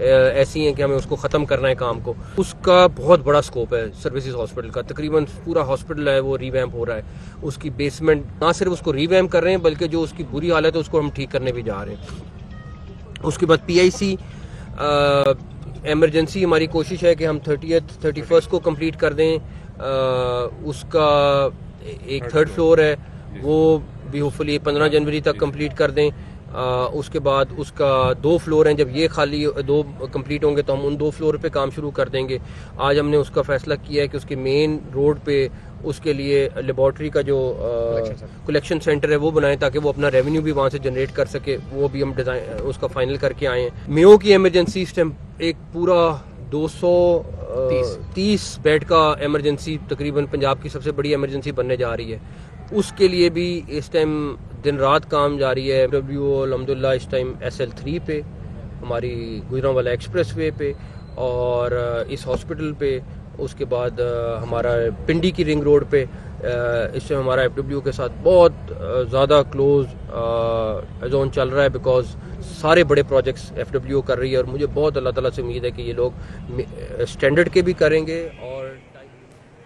ایسی ہیں کہ ہمیں اس کو ختم کرنا ہے کام کو. اس کا بہت بڑا سکوپ ہے سروسز ہاسپٹل کا. تقریباً پورا ہاسپٹل ہے وہ ریویمپ ہو رہا ہے. اس کی بیسمنٹ نہ صرف اس کو ریویمپ کر رہے ہیں بلکہ جو اس کی بری حالت ہے اس کو ہم ٹھیک کرنے بھی جا رہے ہیں. اس کے بعد PIC ایمرجنسی ہماری کوشش ہے کہ ہم 31 کو کمپلیٹ کر دیں. اس کا ایک 3rd فلور ہے وہ بھی ہوپ فلی 15 جنوری تک کمپلیٹ کر دیں. اس کے بعد اس کا 2 فلور ہیں. جب یہ خالی 2 کمپلیٹ ہوں گے تو ہم ان 2 فلور پہ کام شروع کر دیں گے. آج ہم نے اس کا فیصلہ کیا ہے کہ اس کے مین روڈ پہ اس کے لیے لیبارٹری کا جو کلیکشن سینٹر ہے وہ بنائیں تاکہ وہ اپنا ریونیو بھی وہاں سے جنریٹ کر سکے. وہ بھی ہم ڈیزائن اس کا فائنل کر کے آئے ہیں. میو کی ایمرجنسی اس ٹائم ایک پورا 230 بیڈ کا ایمرجنسی تقریباً پنجاب کی سب سے بڑی ایمرجنسی بننے جا رہی ہے. اس کے لیے بھی اس ٹائم دن رات کام جاری ہے. FW الحمدللہ اس ٹائم SL3 پہ ہماری گجرانوالہ ایکسپریس وے پہ اور اس ہاسپٹل پہ. اس کے بعد ہمارا پنڈی کی رنگ روڈ پہ اس سے ہمارا FW کے ساتھ بہت زیادہ کلوز زون چل رہا ہے بیکاز سارے بڑے پروجیکٹس FW کر رہی ہے اور مجھے بہت اللہ تعالیٰ سے امید ہے کہ یہ لوگ اسٹینڈرڈ کے بھی کریں گے. اور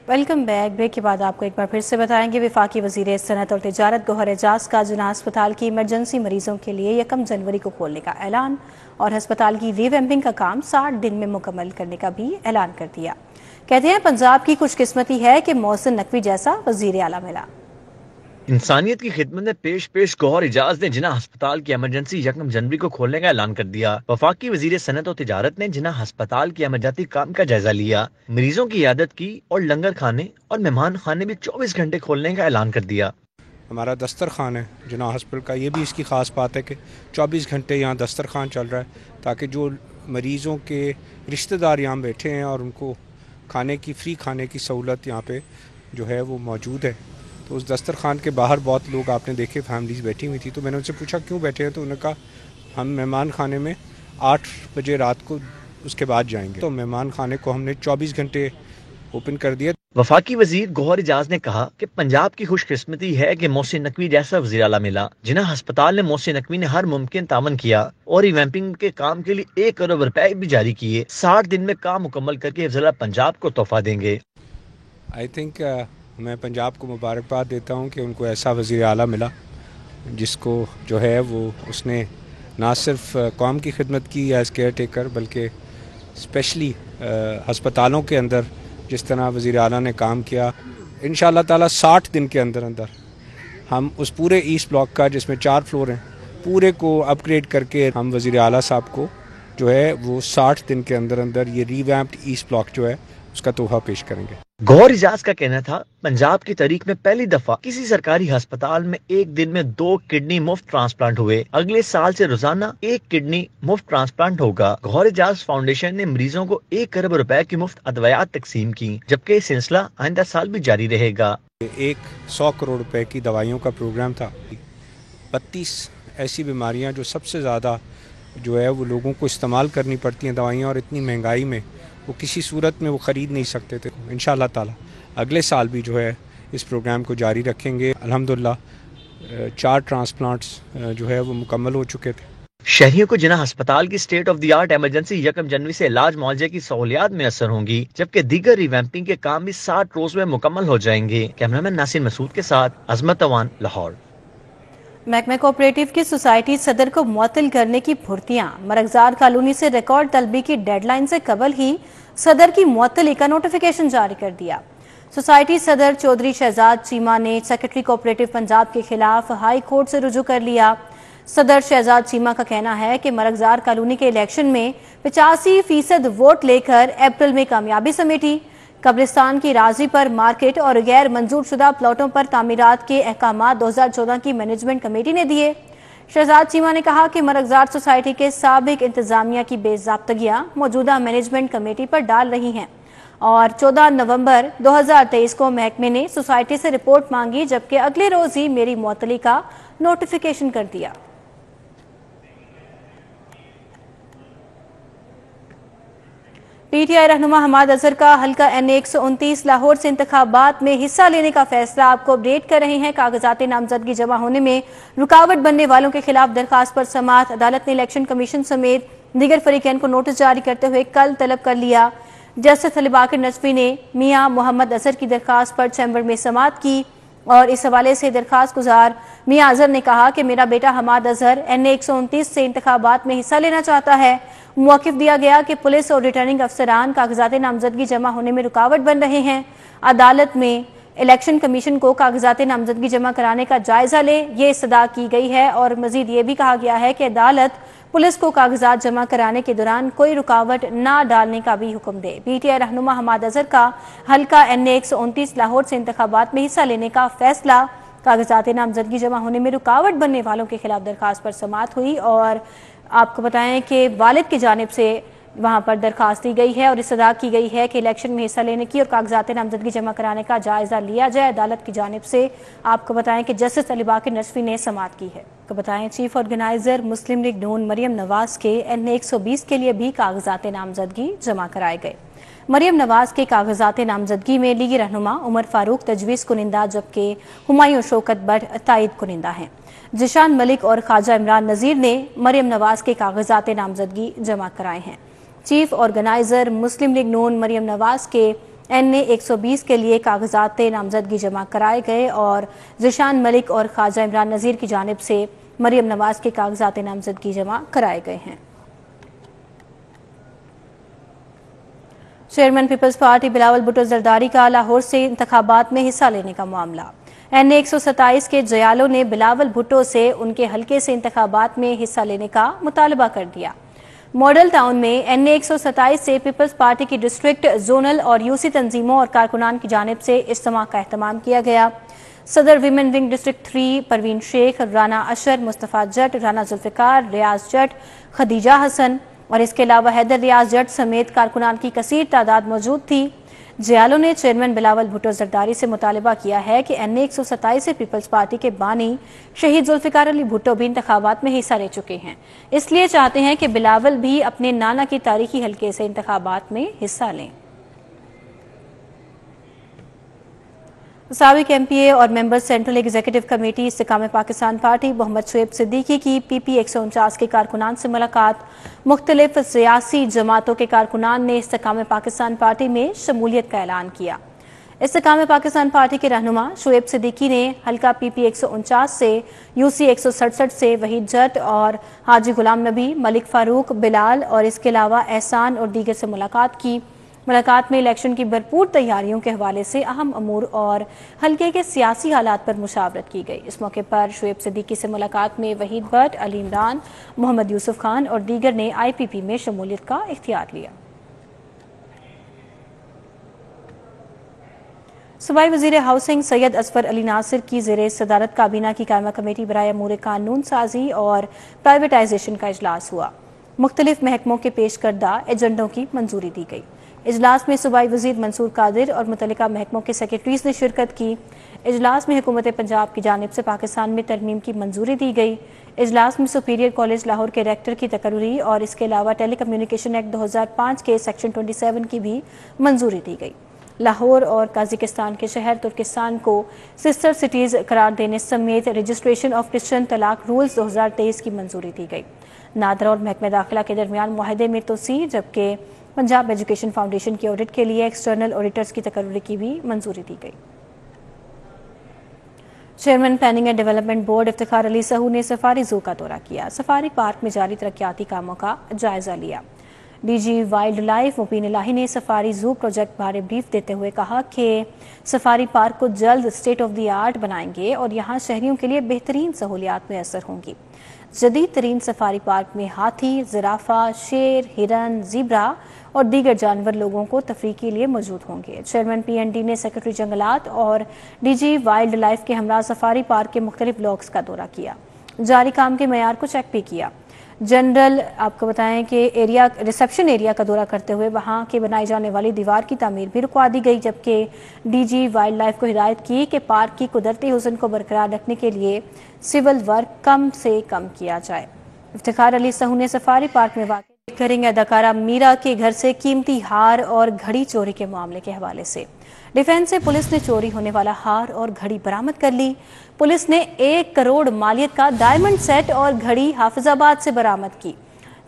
ویلکم بیک. بریک کے بعد آپ کو ایک بار پھر سے بتائیں گے وفاقی وزیر صنعت اور تجارت گوہر اعجاز کا جناح ہسپتال کی ایمرجنسی مریضوں کے لیے 1 جنوری کو کھولنے کا اعلان اور ہسپتال کی ریویمپنگ کا کام 60 دن میں مکمل کرنے کا بھی اعلان کر دیا. کہتے ہیں پنجاب کی خوش قسمتی ہے کہ محسن نقوی جیسا وزیر اعلیٰ ملا. انسانیت کی خدمت میں پیش گوہر اعجاز نے جناح ہسپتال کی ایمرجنسی 1 جنوری کو کھولنے کا اعلان کر دیا. وفاقی وزیر صنعت و تجارت نے جناح ہسپتال کی ایمرجنسی کام کا جائزہ لیا, مریضوں کی عیادت کی اور لنگر کھانے اور مہمان خانے بھی 24 گھنٹے کھولنے کا اعلان کر دیا. ہمارا دسترخوان ہے جناح ہسپتال کا, یہ بھی اس کی خاص بات ہے کہ 24 گھنٹے یہاں دسترخوان چل رہا ہے تاکہ جو مریضوں کے رشتہ دار یہاں بیٹھے ہیں اور ان کو فری کھانے کی سہولت یہاں پہ جو ہے وہ موجود ہے. تو اس دسترخوان کے باہر بہت لوگ آپ نے دیکھے فیملیز بیٹھی ہوئی تھی, تو میں نے ان سے پوچھا کیوں بیٹھے ہیں, تو انہوں نے کہا ہم مہمان خانے میں 8 بجے رات کو اس کے بعد جائیں گے. تو مہمان خانے کو ہم نے 24 گھنٹے اوپن کر دیا. وفاقی وزیر گوہر اعجاز نے کہا کہ پنجاب کی خوش قسمتی ہے کہ محسن نقوی جیسا وزیر اعلیٰ ملا. جناح ہسپتال نے محسن نقوی نے ہر ممکن تعاون کیا اور ریویمپنگ کے کام کے لیے 1 کروڑ روپے بھی جاری کیے. 60 دن میں کام مکمل کر کے ضلع پنجاب کو تحفہ دیں گے. آئی تھنک میں پنجاب کو مبارکباد دیتا ہوں کہ ان کو ایسا وزیر اعلیٰ ملا جس کو جو ہے وہ اس نے نہ صرف قوم کی خدمت کی ایز کیئر ٹیکر بلکہ اسپیشلی ہسپتالوں کے اندر جس طرح وزیر اعلیٰ نے کام کیا. انشاءاللہ تعالیٰ 60 دن کے اندر ہم اس پورے ایسٹ بلاک کا جس میں 4 فلور ہیں پورے کو اپ گریڈ کر کے ہم وزیر اعلیٰ صاحب کو جو ہے وہ 60 دن کے اندر یہ ریویمپڈ ایسٹ بلاک جو ہے اس کا تحفہ پیش کریں گے. گوہر اعجاز کا کہنا تھا پنجاب کی تاریخ میں پہلی دفعہ کسی سرکاری ہسپتال میں ایک دن میں 2 کڈنی مفت ٹرانسپلانٹ ہوئے. اگلے سال سے روزانہ 1 کڈنی مفت ٹرانسپلانٹ ہوگا. گوہر اعجاز فاؤنڈیشن نے مریضوں کو 1 کروڑ روپے کی مفت ادویات تقسیم کی, جبکہ یہ سلسلہ آئندہ سال بھی جاری رہے گا. 100 کروڑ روپے کی دوائیوں کا پروگرام تھا. 32 ایسی بیماریاں جو سب سے زیادہ جو ہے وہ لوگوں کو استعمال کرنی پڑتی ہیں دوائیاں, اور اتنی مہنگائی میں وہ کسی صورت میں وہ خرید نہیں سکتے تھے. انشاءاللہ تعالی اگلے سال بھی جو ہے اس پروگرام کو جاری رکھیں گے. الحمدللہ 4 ٹرانسپلانٹس جو ہے وہ مکمل ہو چکے تھے. شہریوں کو جناح ہسپتال کی state of the art emergency 1 جنوری سے علاج معالجے کی سہولیات میں اثر ہوں گی, جبکہ دیگر ریویمپنگ کے کام بھی 60 روز میں مکمل ہو جائیں گے. کیمرامین ناصر مسعود کے ساتھ عظمت اوان, لاہور. محکمہ کوآپریٹو کی سوسائٹی صدر کو معطل کرنے کی پھرتیاں. مرغزار کالونی سے ریکارڈ طلبی کی ڈیڈ لائن سے قبل ہی صدر کی معطلی کا نوٹیفیکیشن جاری کر دیا. سوسائٹی صدر چودھری شہزاد چیمہ نے سیکرٹری کوآپریٹو پنجاب کے خلاف ہائی کورٹ سے رجوع کر لیا. صدر شہزاد چیمہ کا کہنا ہے کہ مرغزار کالونی کے الیکشن میں 85% ووٹ لے کر اپریل میں کامیابی سمیٹی. قبرستان کی راضی پر مارکیٹ اور غیر منظور شدہ پلاٹوں پر تعمیرات کے احکامات 2014 کی مینجمنٹ کمیٹی نے دیے. شہزاد چیمہ نے کہا کہ مرغزار سوسائٹی کے سابق انتظامیہ کی بے ضابطگیاں موجودہ مینجمنٹ کمیٹی پر ڈال رہی ہیں, اور 14 نومبر 2023 کو محکمے نے سوسائٹی سے رپورٹ مانگی, جبکہ اگلے روز ہی میری معطلی کا نوٹیفیکیشن کر دیا. پی ٹی آئی رہنما حماد اظہر کا حلقہ NA 129 لاہور سے انتخابات میں حصہ لینے کا فیصلہ. آپ کو اپڈیٹ کر رہے ہیں. کاغذات نامزدگی جمع ہونے میں رکاوٹ بننے والوں کے خلاف درخواست پر سماعت. عدالت نے الیکشن کمیشن سمیت دیگر فریقین کو نوٹس جاری کرتے ہوئے کل طلب کر لیا۔ جسٹس علی باقر نجوی نے میاں محمد اظہر کی درخواست پر چیمبر میں سماعت کی اور اس حوالے سے درخواست گزار میاں اظہر نے کہا کہ میرا بیٹا حماد اظہر NA 129 سے انتخابات میں حصہ لینا چاہتا ہے۔ موقف دیا گیا کہ پولیس اور ریٹرننگ افسران کاغذات نامزدگی جمع ہونے میں رکاوٹ بن رہے ہیں۔ عدالت میں الیکشن کمیشن کو کاغذات نامزدگی جمع کرانے کا جائزہ لے، یہ استدعا کی گئی ہے اور مزید یہ بھی کہا گیا ہے کہ عدالت پولیس کو کاغذات جمع کرانے کے دوران کوئی رکاوٹ نہ ڈالنے کا بھی حکم دے۔ PTI رہنما حماد اظہر کا حلقہ NA 129 لاہور سے انتخابات میں حصہ لینے کا فیصلہ، کاغذات نامزدگی جمع ہونے میں رکاوٹ بننے والوں کے خلاف درخواست پر سماعت ہوئی اور آپ کو بتائیں کہ والد کی جانب سے وہاں پر درخواست دی گئی ہے اور استدعا کی گئی ہے کہ الیکشن میں حصہ لینے کی اور کاغذات نامزدگی جمع کرانے کا جائزہ لیا جائے۔ عدالت کی جانب سے آپ کو بتائیں کہ جسٹس علی باقر نجوی نے سماعت کی ہے۔ آپ کو بتائیں چیف آرگنائزر مسلم لیگ نون مریم نواز کے NA 120 کے لیے بھی کاغذات نامزدگی جمع کرائے گئے۔ مریم نواز کے کاغذات نامزدگی میں لیگی رہنما عمر فاروق تجویز کنندہ جبکہ ہمایوں شوکت بٹ تائید کنندہ ہیں۔ ذیشان ملک اور خواجہ عمران نذیر نے مریم نواز کے کاغذات نامزدگی جمع کرائے ہیں۔ چیف آرگنائزر مسلم لیگ نون مریم نواز کے NA 120 کے لیے کاغذات نامزدگی جمع کرائے گئے اور ذیشان ملک اور خواجہ عمران نذیر کی جانب سے مریم نواز کے کاغذات نامزدگی جمع کرائے گئے ہیں۔ Chairman Peoples Party Bilawal Bhutto Zardari کا لاہور سے انتخابات میں حصہ لینے کا معاملہ۔ NA 127 کے جیالوں نے بلاول بھٹو سے ان کے حلقے سے انتخابات میں حصہ لینے کا مطالبہ کر دیا۔ ماڈل ٹاؤن میں NA 127 سے پیپلز پارٹی کی ڈسٹرکٹ، زونل اور UC تنظیموں اور کارکنان کی جانب سے اجتماع کا اہتمام کیا گیا۔ صدر ویمن ونگ ڈسٹرکٹ 3 پروین شیخ، رانا اشر، مصطفیٰ جٹ، رانا ذوالفقار، ریاض جٹ، خدیجہ حسن اور اس کے علاوہ حیدر ریاض جٹ سمیت کارکنان کی کثیر تعداد موجود تھی۔ جیالوں نے چیئرمین بلاول بھٹو زرداری سے مطالبہ کیا ہے کہ NA 127 سے پیپلز پارٹی کے بانی شہید ذوالفقار علی بھٹو بھی انتخابات میں حصہ لے چکے ہیں، اس لیے چاہتے ہیں کہ بلاول بھی اپنے نانا کی تاریخی حلقے سے انتخابات میں حصہ لیں۔ سابق MPA اور ممبر سینٹرل ایگزیکٹو کمیٹی استحکام پاکستان پارٹی محمد شعیب صدیقی کی PP 149 کے کارکنان سے ملاقات۔ مختلف سیاسی جماعتوں کے کارکنان نے استحکام پاکستان پارٹی میں شمولیت کا اعلان کیا۔ استحکام پاکستان پارٹی کے رہنما شعیب صدیقی نے حلقہ PP 149 سے UC 167 سے وحید جٹ اور حاجی غلام نبی، ملک فاروق، بلال اور اس کے علاوہ احسان اور دیگر سے ملاقات کی۔ ملاقات میں الیکشن کی بھرپور تیاریوں کے حوالے سے اہم امور اور حلقے کے سیاسی حالات پر مشاورت کی گئی۔ اس موقع پر شعیب صدیقی سے ملاقات میں وحید بٹ، علی عمران، محمد یوسف خان اور دیگر نے IPP میں شمولیت کا اختیار لیا۔ صوبائی وزیر ہاؤسنگ سید اصفر علی ناصر کی زیر صدارت کابینہ کی قائمہ کمیٹی برائے امور قانون سازی اور پرائیویٹائزیشن کا اجلاس ہوا۔ مختلف محکموں کے پیش کردہ ایجنڈوں کی منظوری دی گئی۔ اجلاس میں صوبائی وزیر منصور قادر اور متعلقہ محکموں کے سیکرٹریز نے شرکت کی۔ اجلاس میں حکومت پنجاب کی جانب سے پاکستان میں ترمیم کی منظوری دی گئی۔ اجلاس میں سپیریئر کالج لاہور کے ریکٹر کی تقرری اور اس کے علاوہ ٹیلی کمیونیکیشن ایکٹ 2005 کے سیکشن 27 کی بھی منظوری دی گئی۔ لاہور اور قازقستان کے شہر ترکستان کو سسٹر سٹیز قرار دینے سمیت رجسٹریشن آف کرسچن طلاق رولز 2023 کی منظوری دی گئی۔ نادرا اور محکمہ داخلہ کے درمیان معاہدے میں توسیع، جبکہ پنجاب ایجوکیشن فاؤنڈیشن کی آڈٹ کے لیے ایکسٹرنل آڈیٹرز کی تقرری کی بھی منظوری دی گئی۔ Chairman planning and development board Iftikhar Ali Sahu نے سفاری زو کا دورہ کیا۔ سفاری پارک میں جاری ترقیاتی کاموں کا جائزہ لیا۔ DG وائلڈ لائف مبین الہی نے سفاری زو پروجیکٹ بارے بریف دیتے ہوئے کہا کہ سفاری پارک کو جلد اسٹیٹ آف دی آرٹ بنائیں گے اور یہاں شہریوں کے لیے بہترین سہولیات میسر ہوں گی۔ جدید ترین سفاری پارک میں ہاتھی، زرافہ، شیر، ہرن، زیبرا اور دیگر جانور لوگوں کو تفریح کے لیے موجود ہوں گے۔ چیئرمین PND نے سیکرٹری جنگلات اور DG وائلڈ لائف کے ہمراہ سفاری پارک کے مختلف بلاکس کا دورہ کیا۔ جاری کام کے معیار کو چیک بھی کیا۔ جنرل آپ کو بتائیں کہ ریسیپشن ایریا کا دورہ کرتے ہوئے وہاں کے بنائی جانے والی دیوار کی تعمیر بھی رکوا دی گئی، جبکہ DG وائلڈ لائف کو ہدایت کی کہ پارک کی قدرتی حسن کو برقرار رکھنے کے لیے سول ورک کم سے کم کیا جائے۔ افتخار علی سہو نے سفاری پارک میں واقع کریں اداکارہ میرا کے گھر سے قیمتی ہار اور گھڑی چوری کے معاملے کے حوالے سے ڈیفنس سے پولیس نے چوری ہونے والا ہار اور گھڑی برآمد کر لی۔ پولیس نے 1 کروڑ مالیت کا ڈائمنڈ سیٹ اور گھڑی حافظ آباد سے برآمد کی۔